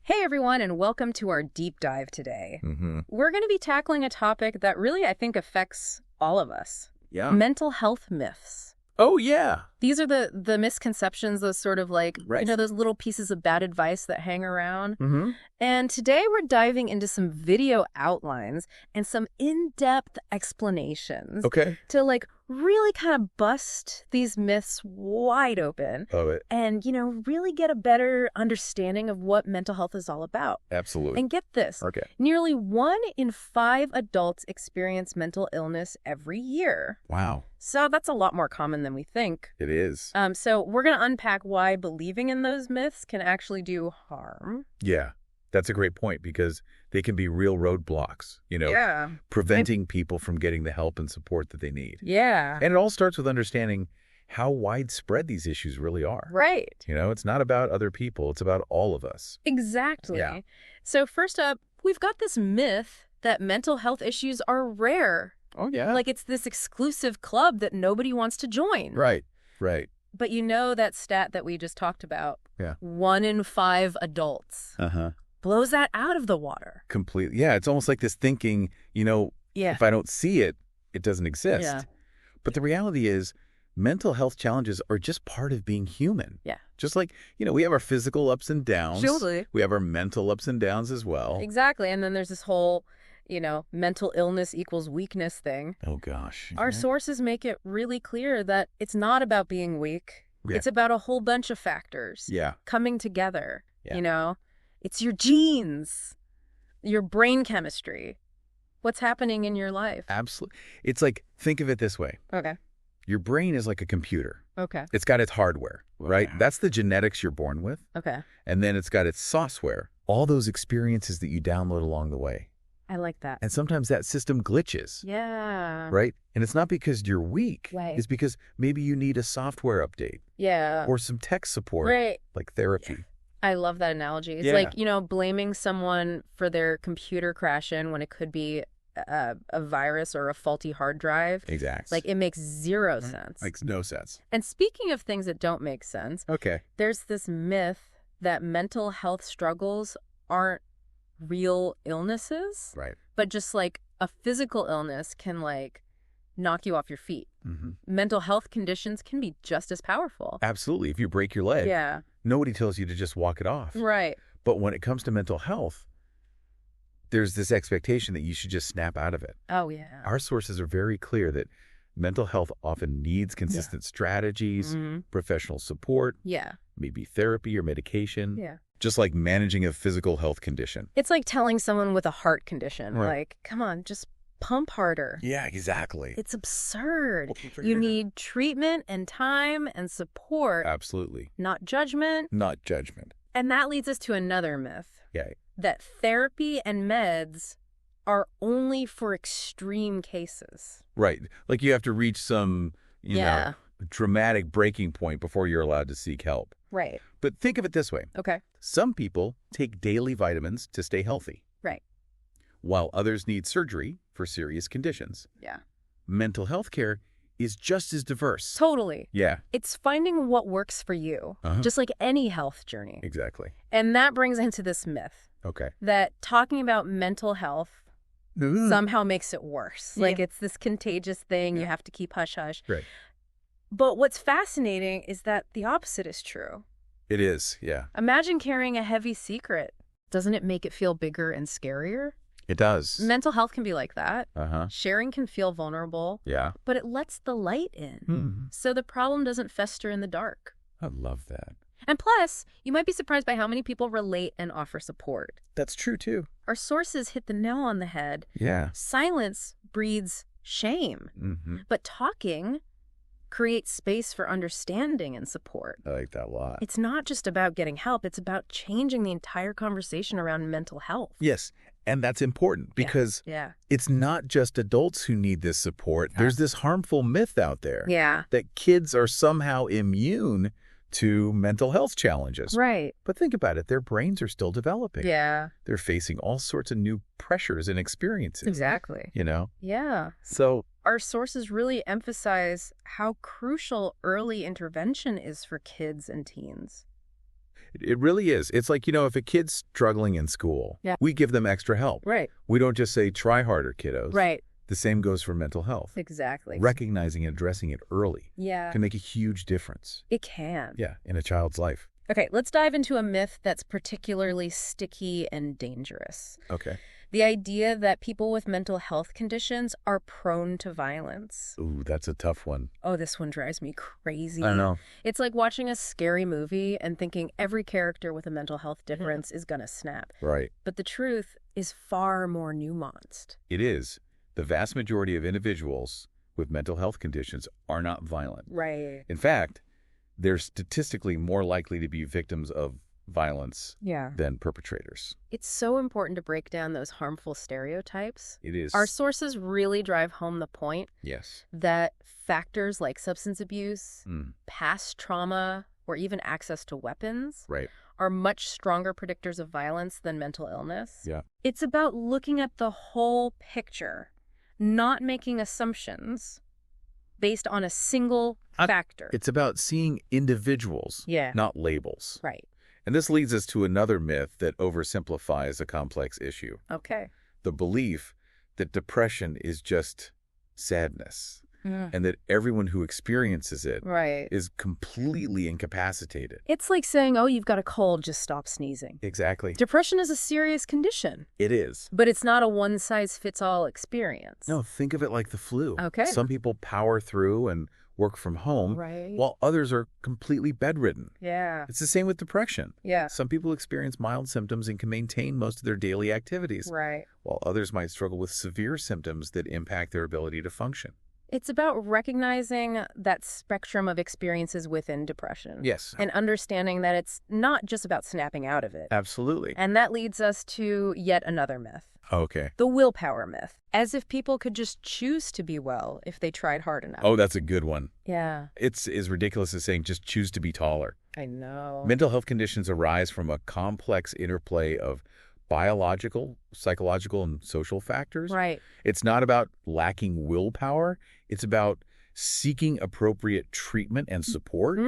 Hey everyone, and welcome to our deep dive today. Mm-hmm. We're going to be tackling a topic that really, I think, affects all of us. Yeah. Mental health myths. Oh, yeah. These are the misconceptions, those sort of like, Right. those little pieces of bad advice that hang around. Mm-hmm. And today we're diving into some video outlines and some in-depth explanations Okay. to like really kind of bust these myths wide open Love it. and, really get a better understanding of what mental health is all about. Absolutely. And get this, Okay. nearly 1 in 5 adults experience mental illness every year. Wow. So that's a lot more common than we think. It is. So we're going to unpack why believing in those myths can actually do harm. Yeah. That's a great point because they can be real roadblocks, Yeah. preventing people from getting the help and support that they need. Yeah. And it all starts with understanding how widespread these issues really are. Right. It's not about other people. It's about all of us. Exactly. Yeah. So first up, we've got this myth that mental health issues are rare. Oh, yeah. Like it's this exclusive club that nobody wants to join. Right. Right. But that stat that we just talked about, Yeah. 1 in 5 adults, Uh-huh. blows that out of the water. Completely. Yeah. It's almost like this thinking, Yeah. if I don't see it, it doesn't exist. Yeah. But the reality is mental health challenges are just part of being human. Yeah. Just like, we have our physical ups and downs. Totally. We have our mental ups and downs as well. Exactly. And then there's this whole, mental illness equals weakness thing. Oh, gosh. Our sources make it really clear that it's not about being weak. Yeah. It's about a whole bunch of factors Yeah. coming together. Yeah. It's your genes, your brain chemistry, what's happening in your life. Absolutely. It's like, think of it this way. Okay. Your brain is like a computer. Okay. It's got its hardware, right? Yeah. That's the genetics you're born with. Okay. And then it's got its software, all those experiences that you download along the way. I like that. And sometimes that system glitches. Yeah. Right? And it's not because you're weak. Right. It's because maybe you need a software update Yeah. or some tech support, Right. like therapy. I love that analogy. It's Yeah. like, blaming someone for their computer crashing when it could be a virus or a faulty hard drive. Exactly. Like, it makes zero sense. Makes no sense. And speaking of things that don't make sense, Okay. there's this myth that mental health struggles aren't real illnesses, Right. but just like a physical illness can like knock you off your feet. Mm-hmm. Mental health conditions can be just as powerful. Absolutely. If you break your leg, Yeah. nobody tells you to just walk it off. Right. But when it comes to mental health, there's this expectation that you should just snap out of it. Oh, yeah. Our sources are very clear that mental health often needs consistent strategies, Mhm. professional support, Yeah. maybe therapy or medication, Yeah. just like managing a physical health condition. It's like telling someone with a heart condition, Right. like, come on, just pump harder. Yeah, exactly. It's absurd. Well, You need treatment and time and support, Absolutely. not judgment. Not judgment. And that leads us to another myth, Yeah. that therapy and meds are only for extreme cases. Right. Like you have to reach some, Yeah. dramatic breaking point before you're allowed to seek help. Right. But think of it this way. Okay. Some people take daily vitamins to stay healthy, Right. while others need surgery for serious conditions. Yeah. Mental health care is just as diverse. Totally. Yeah, It's finding what works for you, Uh-huh. just like any health journey. exactly. And that brings into this myth Okay. that talking about mental health somehow makes it worse. Like it's this contagious thing. You have to keep hush-hush. Right. But what's fascinating is that the opposite is true. It is, yeah. Imagine carrying a heavy secret. Doesn't it make it feel bigger and scarier? It does. Mental health can be like that. Uh-huh. Sharing can feel vulnerable, Yeah. but it lets the light in. Hmm. So the problem doesn't fester in the dark. I love that. And plus, you might be surprised by how many people relate and offer support. That's true, too. Our sources hit the nail on the head. Yeah. Silence breeds shame, Mm-hmm. but talking creates space for understanding and support. I like that a lot. It's not just about getting help, it's about changing the entire conversation around mental health. Yes, and that's important because Yeah. it's not just adults who need this support. There's this harmful myth out there Yeah. that kids are somehow immune to mental health challenges. Right. But think about it. Their brains are still developing. Yeah. They're facing all sorts of new pressures and experiences. Exactly. Yeah. So, Our sources really emphasize how crucial early intervention is for kids and teens. It really is. It's like, if a kid's struggling in school, we give them extra help. Right. We don't just say, try harder, kiddos. Right. The same goes for mental health. Exactly. Recognizing and addressing it early can make a huge difference. It can. Yeah, in a child's life. Okay, let's dive into a myth that's particularly sticky and dangerous. Okay. The idea that people with mental health conditions are prone to violence. Ooh, that's a tough one. Oh, this one drives me crazy. I know. It's like watching a scary movie and thinking every character with a mental health difference is going to snap. Right. But the truth is far more nuanced. It is. The vast majority of individuals with mental health conditions are not violent. Right. In fact, they're statistically more likely to be victims of violence than perpetrators. It's so important to break down those harmful stereotypes. It is. Our sources really drive home the point that factors like substance abuse, past trauma, or even access to weapons are much stronger predictors of violence than mental illness. Yeah. It's about looking at the whole picture, not making assumptions based on a single factor. It's about seeing individuals, not labels. Right. And this leads us to another myth that oversimplifies a complex issue. Okay. The belief that depression is just sadness and that everyone who experiences it is completely incapacitated. It's like saying, oh, you've got a cold, just stop sneezing. Exactly. Depression is a serious condition. It is. But it's not a one-size-fits-all experience. No, think of it like the flu. Okay. Some people power through and work from home, while others are completely bedridden. Yeah. It's the same with depression. Yeah. Some people experience mild symptoms and can maintain most of their daily activities, while others might struggle with severe symptoms that impact their ability to function. It's about recognizing that spectrum of experiences within depression. Yes. And understanding that it's not just about snapping out of it. Absolutely. And that leads us to yet another myth. Okay. The willpower myth. As if people could just choose to be well if they tried hard enough. Oh, that's a good one. Yeah. It's as ridiculous as saying just choose to be taller. I know. Mental health conditions arise from a complex interplay of biological, psychological, and social factors. Right. It's not about lacking willpower. It's about seeking appropriate treatment and support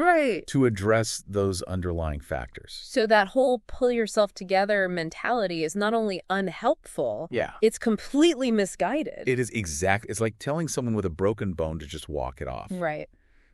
to address those underlying factors. So that whole pull yourself together mentality is not only unhelpful, it's completely misguided. It is it's like telling someone with a broken bone to just walk it off. Right.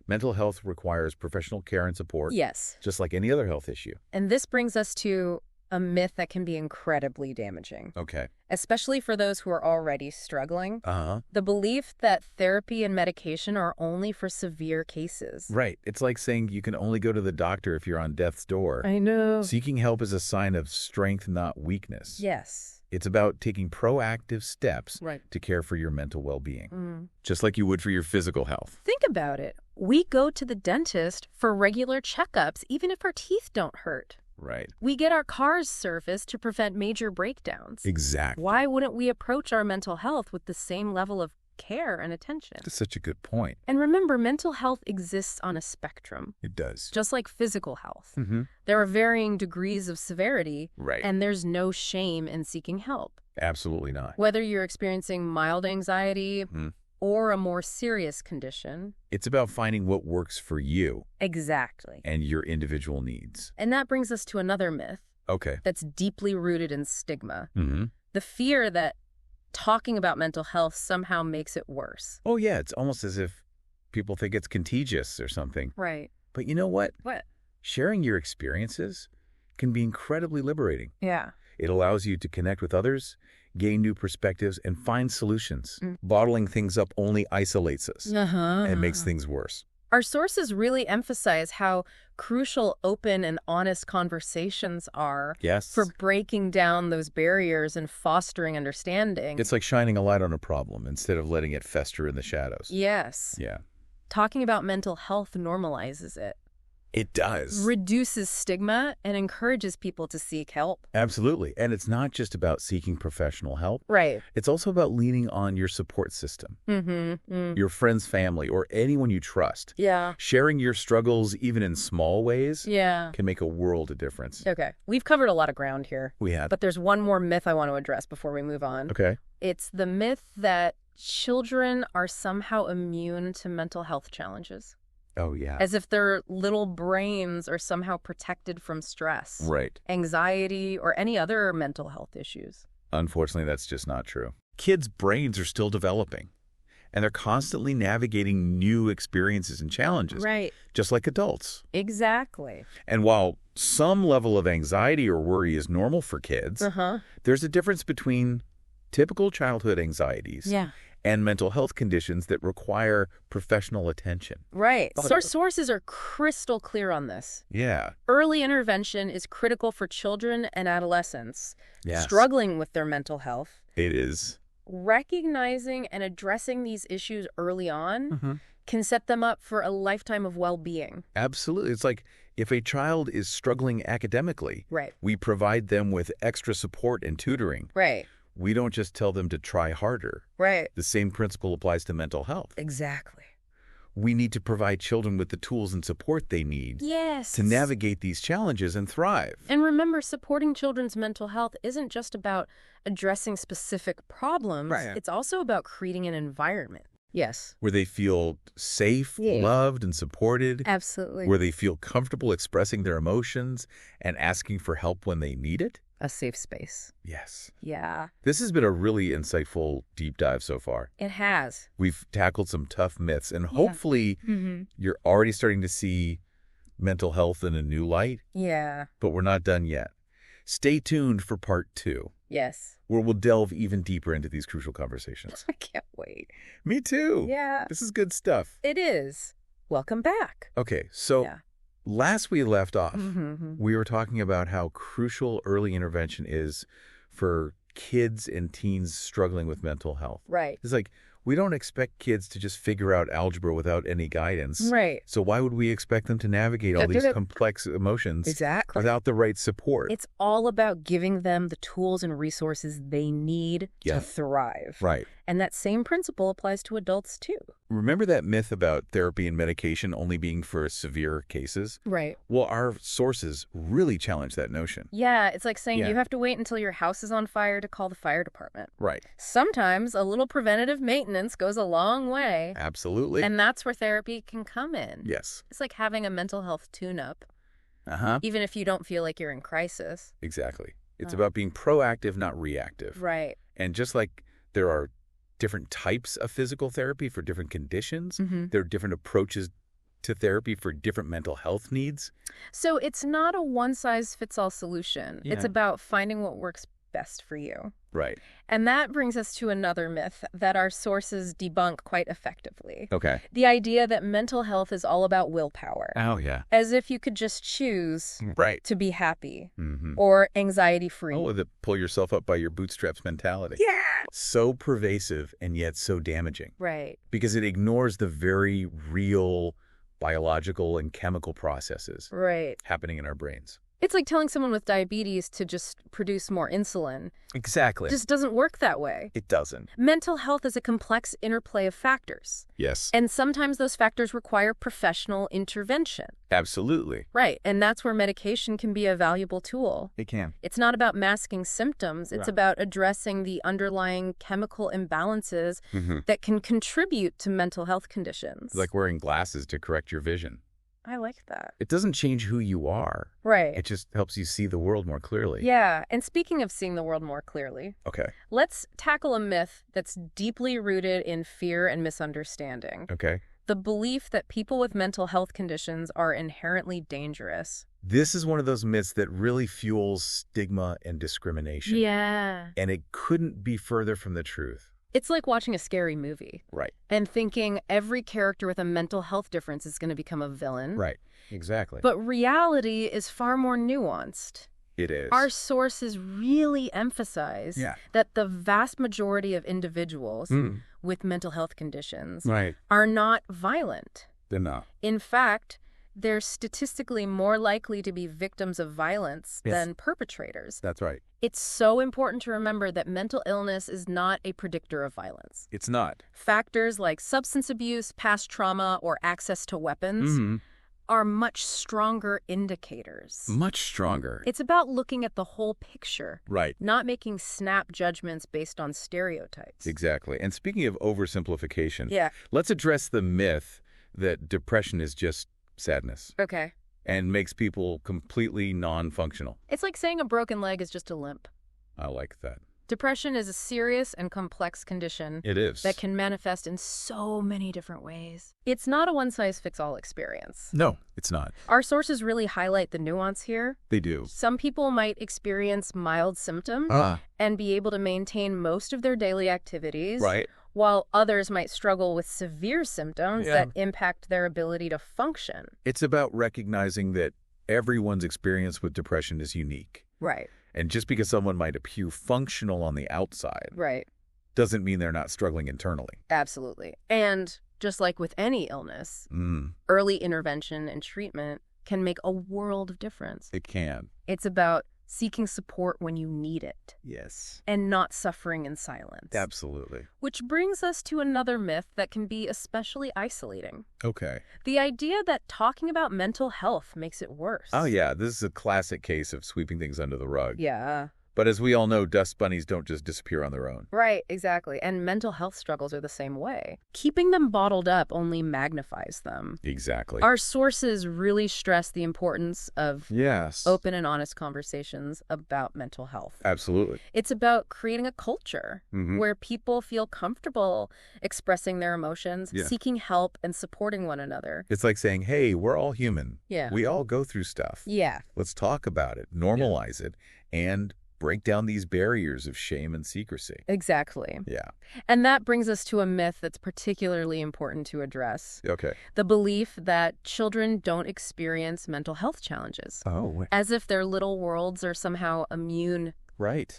Mental health requires professional care and support. Yes. Just like any other health issue. And this brings us to a myth that can be incredibly damaging. Okay. Especially for those who are already struggling. The belief that therapy and medication are only for severe cases. Right. It's like saying you can only go to the doctor if you're on death's door. I know. Seeking help is a sign of strength, not weakness. Yes. It's about taking proactive steps to care for your mental well-being, just like you would for your physical health. Think about it. We go to the dentist for regular checkups, even if our teeth don't hurt. Right. We get our cars serviced to prevent major breakdowns. Exactly. Why wouldn't we approach our mental health with the same level of care and attention? That's such a good point. And remember, mental health exists on a spectrum. It does. Just like physical health. There are varying degrees of severity, and there's no shame in seeking help. Absolutely not. Whether you're experiencing mild anxiety or a more serious condition. It's about finding what works for you. Exactly. And your individual needs. And that brings us to another myth. Okay. That's deeply rooted in stigma. The fear that talking about mental health somehow makes it worse. Oh, yeah. It's almost as if people think it's contagious or something. Right. But you know what? What? Sharing your experiences can be incredibly liberating. Yeah. It allows you to connect with others, gain new perspectives, and find solutions. Bottling things up only isolates us and makes things worse. Our sources really emphasize how crucial open and honest conversations are for breaking down those barriers and fostering understanding. It's like shining a light on a problem instead of letting it fester in the shadows. Yes. Yeah. Talking about mental health normalizes it. It does. Reduces stigma and encourages people to seek help. Absolutely. And it's not just about seeking professional help. Right. It's also about leaning on your support system, your friends, family, or anyone you trust. Yeah. Sharing your struggles, even in small ways, can make a world of difference. Okay. We've covered a lot of ground here. We have. But there's one more myth I want to address before we move on. Okay. It's the myth that children are somehow immune to mental health challenges. Oh, yeah. As if their little brains are somehow protected from stress, right, anxiety, or any other mental health issues. Unfortunately, that's just not true. Kids' brains are still developing, and they're constantly navigating new experiences and challenges, Right. just like adults. Exactly. And while some level of anxiety or worry is normal for kids, there's a difference between typical childhood anxieties and mental health conditions that require professional attention. Right. Sources are crystal clear on this. Yeah. Early intervention is critical for children and adolescents struggling with their mental health. It is. Recognizing and addressing these issues early on can set them up for a lifetime of well-being. Absolutely. It's like if a child is struggling academically, Right. we provide them with extra support and tutoring. Right. We don't just tell them to try harder. Right. The same principle applies to mental health. Exactly. We need to provide children with the tools and support they need Yes. to navigate these challenges and thrive. And remember, supporting children's mental health isn't just about addressing specific problems. Right. It's also about creating an environment. Yes. Where they feel safe, loved, and supported. Absolutely. Where they feel comfortable expressing their emotions and asking for help when they need it. A safe space. Yes. Yeah. This has been a really insightful deep dive so far. It has. We've tackled some tough myths, and hopefully you're already starting to see mental health in a new light. Yeah. But we're not done yet. Stay tuned for part 2. Yes. Where we'll delve even deeper into these crucial conversations. I can't wait. Me too. Yeah. This is good stuff. It is. Welcome back. Okay, so last we left off, we were talking about how crucial early intervention is for kids and teens struggling with mental health. Right. It's like, we don't expect kids to just figure out algebra without any guidance. Right. So why would we expect them to navigate all these complex emotions without the right support? It's all about giving them the tools and resources they need to thrive. Right. And that same principle applies to adults too. Remember that myth about therapy and medication only being for severe cases? Right. Well, our sources really challenge that notion. Yeah, it's like saying you have to wait until your house is on fire to call the fire department. Right. Sometimes a little preventative maintenance goes a long way. Absolutely. And that's where therapy can come in. Yes. It's like having a mental health tune-up. Even if you don't feel like you're in crisis. Exactly. It's about being proactive, not reactive. Right. And just like there are different types of physical therapy for different conditions, there are different approaches to therapy for different mental health needs. So it's not a one-size-fits-all solution. It's about finding what works best for you. Right. And that brings us to another myth that our sources debunk quite effectively. Okay. The idea that mental health is all about willpower. Oh, yeah. As if you could just choose to be happy or anxiety-free. Oh, the pull yourself up by your bootstraps mentality. Yeah. So pervasive and yet so damaging. Right. Because it ignores the very real biological and chemical processes happening in our brains. It's like telling someone with diabetes to just produce more insulin. Exactly. It just doesn't work that way. It doesn't. Mental health is a complex interplay of factors. Yes. And sometimes those factors require professional intervention. Absolutely. Right. And that's where medication can be a valuable tool. It can. It's not about masking symptoms. It's about addressing the underlying chemical imbalances that can contribute to mental health conditions. It's like wearing glasses to correct your vision. I like that. It doesn't change who you are. Right. It just helps you see the world more clearly. Yeah. And speaking of seeing the world more clearly, let's tackle a myth that's deeply rooted in fear and misunderstanding. Okay. The belief that people with mental health conditions are inherently dangerous. This is one of those myths that really fuels stigma and discrimination. Yeah. And it couldn't be further from the truth. It's like watching a scary movie. Right. And thinking every character with a mental health difference is going to become a villain. Right. Exactly. But reality is far more nuanced. It is. Our sources really emphasize that the vast majority of individuals with mental health conditions are not violent. They're not. In fact, they're statistically more likely to be victims of violence than perpetrators. That's right. It's so important to remember that mental illness is not a predictor of violence. It's not. Factors like substance abuse, past trauma, or access to weapons are much stronger indicators. Much stronger. It's about looking at the whole picture. Right. Not making snap judgments based on stereotypes. Exactly. And speaking of oversimplification, Yeah. let's address the myth that depression is just sadness. Okay. And makes people completely non-functional. It's like saying a broken leg is just a limp. I like that. Depression is a serious and complex condition. It is. That can manifest in so many different ways. It's not a one-size-fits-all experience. No, it's not. Our sources really highlight the nuance here. They do. Some people might experience mild symptoms and be able to maintain most of their daily activities. Right. While others might struggle with severe symptoms that impact their ability to function. It's about recognizing that everyone's experience with depression is unique. Right. And just because someone might appear functional on the outside doesn't mean they're not struggling internally. Absolutely. And just like with any illness, early intervention and treatment can make a world of difference. It can. It's about seeking support when you need it. Yes. And not suffering in silence. Absolutely. Which brings us to another myth that can be especially isolating. Okay. The idea that talking about mental health makes it worse. Oh, yeah. This is a classic case of sweeping things under the rug. Yeah. But as we all know, dust bunnies don't just disappear on their own. Right, exactly. And mental health struggles are the same way. Keeping them bottled up only magnifies them. Exactly. Our sources really stress the importance of open and honest conversations about mental health. Absolutely. It's about creating a culture where people feel comfortable expressing their emotions, seeking help, and supporting one another. It's like saying, hey, we're all human. Yeah. We all go through stuff. Yeah. Let's talk about it, normalize it, and break down these barriers of shame and secrecy. Exactly. Yeah. And that brings us to a myth that's particularly important to address. Okay. The belief that children don't experience mental health challenges. Oh. As if their little worlds are somehow immune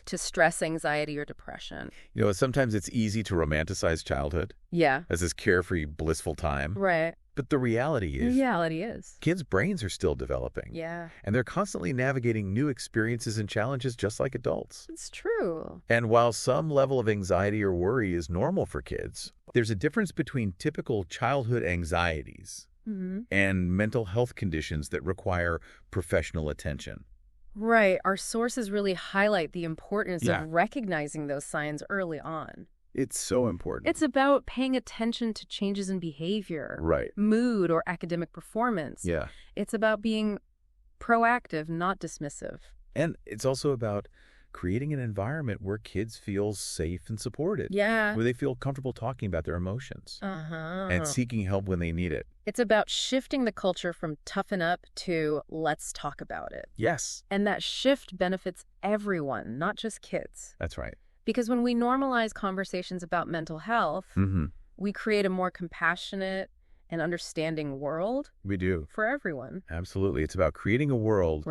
to stress, anxiety, or depression. You know, sometimes it's easy to romanticize childhood. Yeah. As this carefree, blissful time. Right. But the reality is... kids' brains are still developing. Yeah. And they're constantly navigating new experiences and challenges just like adults. It's true. And while some level of anxiety or worry is normal for kids, there's a difference between typical childhood anxieties and mental health conditions that require professional attention. Right. Our sources really highlight the importance of recognizing those signs early on. It's so important. It's about paying attention to changes in behavior, mood, or academic performance. Yeah. It's about being proactive, not dismissive. And it's also about creating an environment where kids feel safe and supported. Yeah. Where they feel comfortable talking about their emotions. And seeking help when they need it. It's about shifting the culture from toughen up to let's talk about it. Yes. And that shift benefits everyone, not just kids. That's right. Because when we normalize conversations about mental health, we create a more compassionate and understanding world. We do. For everyone. Absolutely. It's about creating a world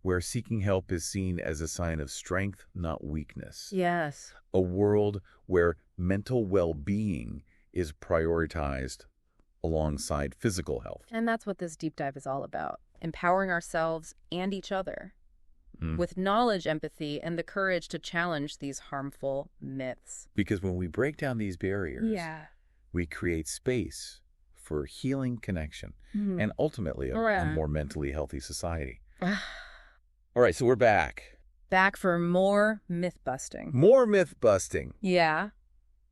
where seeking help is seen as a sign of strength, not weakness. Yes. A world where mental well-being is prioritized alongside physical health. And that's what this deep dive is all about. Empowering ourselves and each other. With knowledge, empathy, and the courage to challenge these harmful myths. Because when we break down these barriers, we create space for healing connection and ultimately a more mentally healthy society. All right, so we're back. Back for more myth-busting. More myth-busting. Yeah.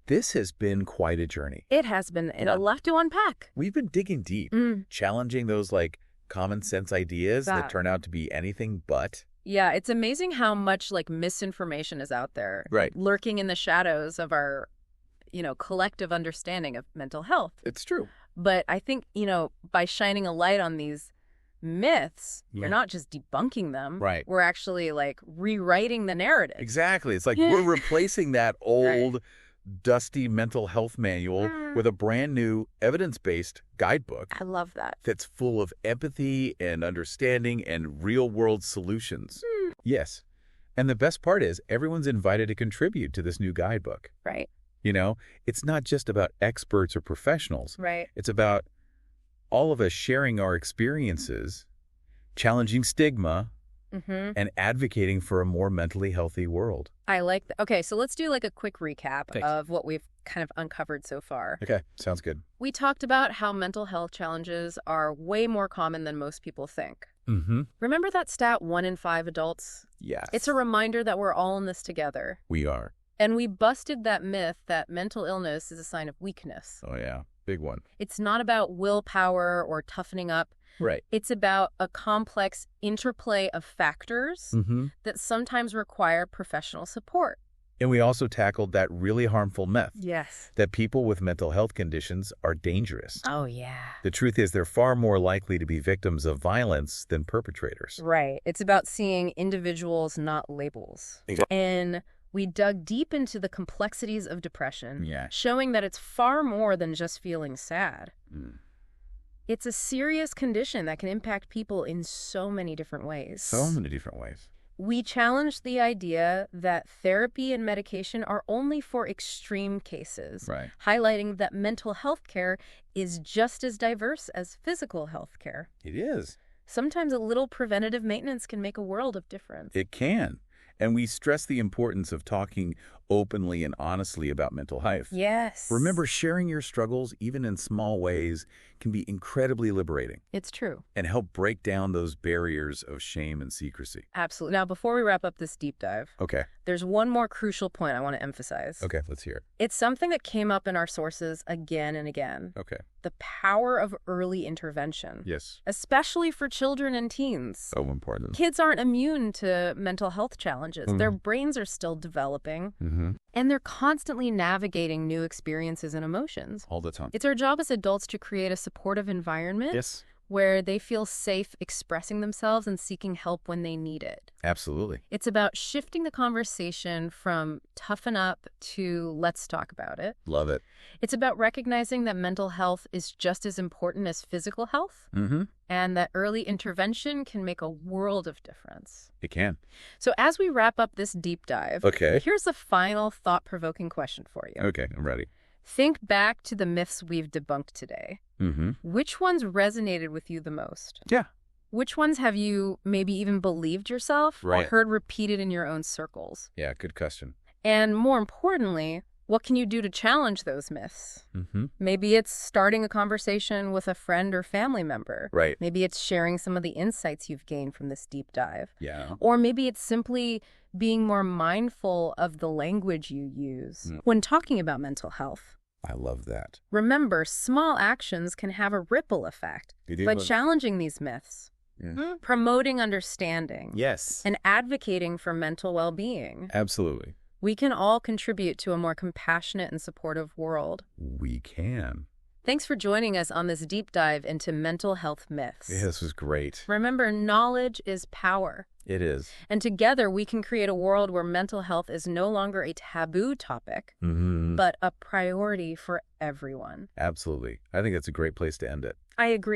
This has been quite a journey. It has been a lot to unpack. We've been digging deep, challenging those common sense ideas that turn out to be anything but. Yeah, it's amazing how much misinformation is out there. Lurking in the shadows of our, collective understanding of mental health. It's true. But I think, by shining a light on these myths, you're not just debunking them. We're actually rewriting the narrative. Exactly. It's like we're replacing that old dusty mental health manual with a brand new evidence-based guidebook. I love that. That's full of empathy and understanding and real-world solutions. Yes. And the best part is everyone's invited to contribute to this new guidebook. Right. It's not just about experts or professionals. Right. It's about all of us sharing our experiences, challenging stigma, and advocating for a more mentally healthy world. I like that. Okay, so let's do a quick recap of what we've kind of uncovered so far. Okay, sounds good. We talked about how mental health challenges are way more common than most people think. Remember that stat 1 in 5 adults? Yes. It's a reminder that we're all in this together. We are. And we busted that myth that mental illness is a sign of weakness. Oh, yeah. Big one. It's not about willpower or toughening up. Right. It's about a complex interplay of factors that sometimes require professional support. And we also tackled that really harmful myth. Yes. That people with mental health conditions are dangerous. Oh, yeah. The truth is they're far more likely to be victims of violence than perpetrators. Right. It's about seeing individuals, not labels. Exactly. And we dug deep into the complexities of depression, showing that it's far more than just feeling sad. It's a serious condition that can impact people in so many different ways. So many different ways. We challenged the idea that therapy and medication are only for extreme cases, highlighting that mental health care is just as diverse as physical health care. It is. Sometimes a little preventative maintenance can make a world of difference. It can. And we stress the importance of talking openly and honestly about mental health. Yes. Remember, sharing your struggles, even in small ways, can be incredibly liberating. It's true. And help break down those barriers of shame and secrecy. Absolutely. Now, before we wrap up this deep dive, okay, there's one more crucial point I want to emphasize. Okay, let's hear it. It's something that came up in our sources again and again. Okay. The power of early intervention. Yes. Especially for children and teens. So important. Kids aren't immune to mental health challenges. Their brains are still developing. And they're constantly navigating new experiences and emotions. All the time. It's our job as adults to create a supportive environment where they feel safe expressing themselves and seeking help when they need it. Absolutely. It's about shifting the conversation from toughen up to let's talk about it. Love it. It's about recognizing that mental health is just as important as physical health. And that early intervention can make a world of difference. It can. So as we wrap up this deep dive, here's a final thought-provoking question for you. Okay, I'm ready. Think back to the myths we've debunked today. Which ones resonated with you the most? Yeah. Which ones have you maybe even believed yourself or heard repeated in your own circles? Yeah, good question. And more importantly, what can you do to challenge those myths? Maybe it's starting a conversation with a friend or family member. Right. Maybe it's sharing some of the insights you've gained from this deep dive. Yeah. Or maybe it's simply being more mindful of the language you use when talking about mental health. I love that. Remember, small actions can have a ripple effect. By challenging these myths, promoting understanding, and advocating for mental well-being. Absolutely. We can all contribute to a more compassionate and supportive world. We can. Thanks for joining us on this deep dive into mental health myths. Yeah, this was great. Remember, knowledge is power. It is. And together we can create a world where mental health is no longer a taboo topic, but a priority for everyone. Absolutely. I think that's a great place to end it. I agree.